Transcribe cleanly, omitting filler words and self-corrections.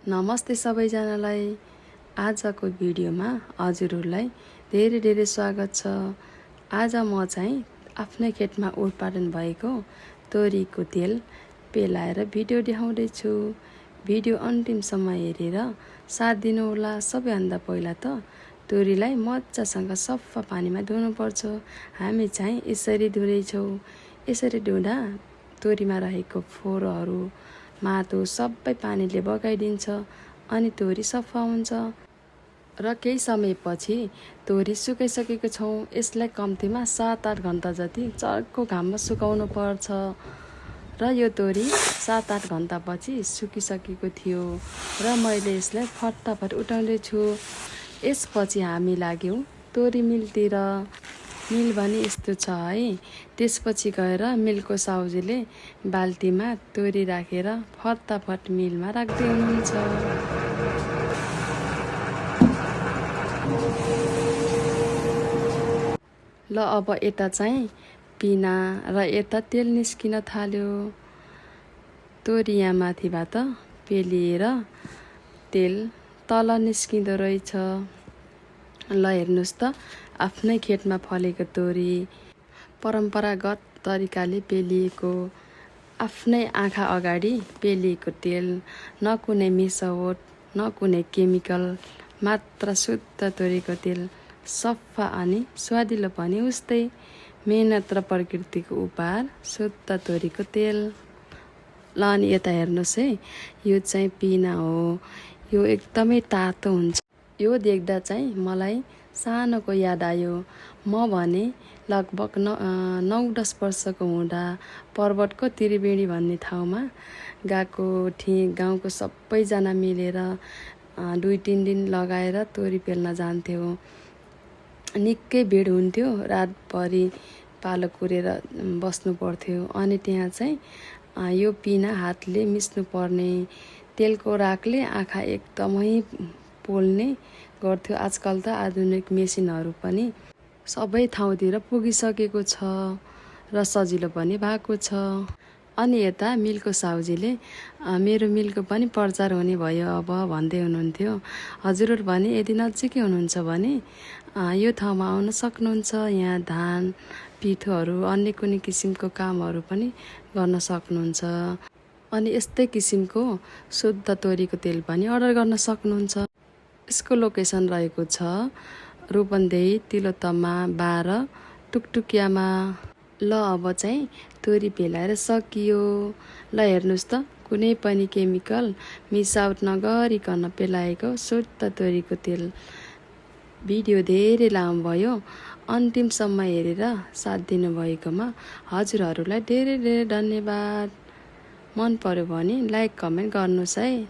नमस्ते सबैजनालाई। आजको भिडियोमा हजुरहरूलाई धेरै स्वागत छ। आज म चाहिँ आफ्नै खेतमा उत्पादन भएको तोरीको तेल पेलाएर भिडियो देखाउँदैछु। भिडियो अन्तिमसम्म हेरेर साथ दिनुहोला। सबैभन्दा पहिला त तोरीलाई मजासँग सफा पानीमा धुनुपर्छ। हामी चाहिँ यसरी धुँदैछौँ। यसरी धुँदा तोरीमा रहेको फोहोरहरू माटो सबै पानीले बगाइदिन्छ अनि तोरी सफा हुन्छ। र केही समयपछि तोरी सुकाइसकेको छौँ। यसलाई कम्तीमा 7-8 घन्टा जति चर्को घाममा सुकाउनु पर्छ। र यो तोरी 7-8 घन्टापछि सुकिसकेको थियो र मैले यसलाई फटाफट उठाउँदैछु। यसपछि हामी लाग्यौँ तोरी मिलतिर। मिल भने यस्तो छ है। त्यसपछि गएर मिलको साउजीले बाल्टीमा तोरी राखेर फटाफट मिलमा राख्दै हुनुहुन्छ। ल अब यता चाहिँ पिना र यता तेल निस्किन थाल्यो। तोरी यहाँ माथिबाट पेलिएर तेल तल निस्किँदो रहेछ। ल हेर्नुहोस् त, आफ्नै खेतमा फलेको तोरी परम्परागत तरिकाले पेलिएको, आफ्नै आँखा अगाडि पेलिएको तेल, न कुनै मिसावट न कुनै केमिकल, मात्र शुद्ध तोरीको तेल, सफा अनि स्वादिलो पनि उस्तै। मेहनत र प्रकृतिको उपहार शुद्ध तोरीको तेल। ल अनि यता हेर्नुहोस् है, यो चाहिँ पिना हो। यो एकदमै तातो हुन्छ। यो देख्दा चाहिँ मलाई सानोको याद आयो। म भने लगभग 9-10 वर्षको हुँदा पर्वतको त्रिवेणी भन्ने ठाउँमा गएको थिएँ। गाउँको सबैजना मिलेर 2-3 दिन लगाएर तोरी पेल्न जान्थ्यौँ। निकै भिड हुन्थ्यो। रातभरि पालो कुरेर बस्नु पर्थ्यो। अनि त्यहाँ चाहिँ यो पिना हातले मिच्नु पर्ने, तेलको रागले आँखा एकदमै पोल्ने गर्थ्यो। आजकल त आधुनिक मेसिनहरू पनि सबै ठाउँतिर पुगिसकेको छ र सजिलो पनि भएको छ। अनि यता मिलको साउजीले मेरो मिलको पनि प्रचार हुने भयो अब भन्दै हुनुहुन्थ्यो। हजुरहरू भने यदि नजिकै हुनुहुन्छ भने यो ठाउँमा आउन सक्नुहुन्छ। यहाँ धान पिठोहरू अन्य कुनै किसिमको कामहरू पनि गर्न सक्नुहुन्छ। अनि यस्तै किसिमको शुद्ध तोरीको तेल पनि अर्डर गर्न सक्नुहुन्छ। यसको लोकेसन रहेको छ रूपन्देही तिलोत्तमा 12 टुकटुकियामा। ल अब चाहिँ तोरी पेलाएर सकियो। ल हेर्नुहोस् त, कुनै पनि केमिकल मिसावट नगरिकन पेलाएको शुद्ध तोरीको तेल। भिडियो धेरै लामो भयो। अन्तिमसम्म हेरेर साथ दिनुभएकोमा हजुरहरूलाई धेरै धन्यवाद। मन पर्यो भने लाइक कमेन्ट गर्नुहोस् है।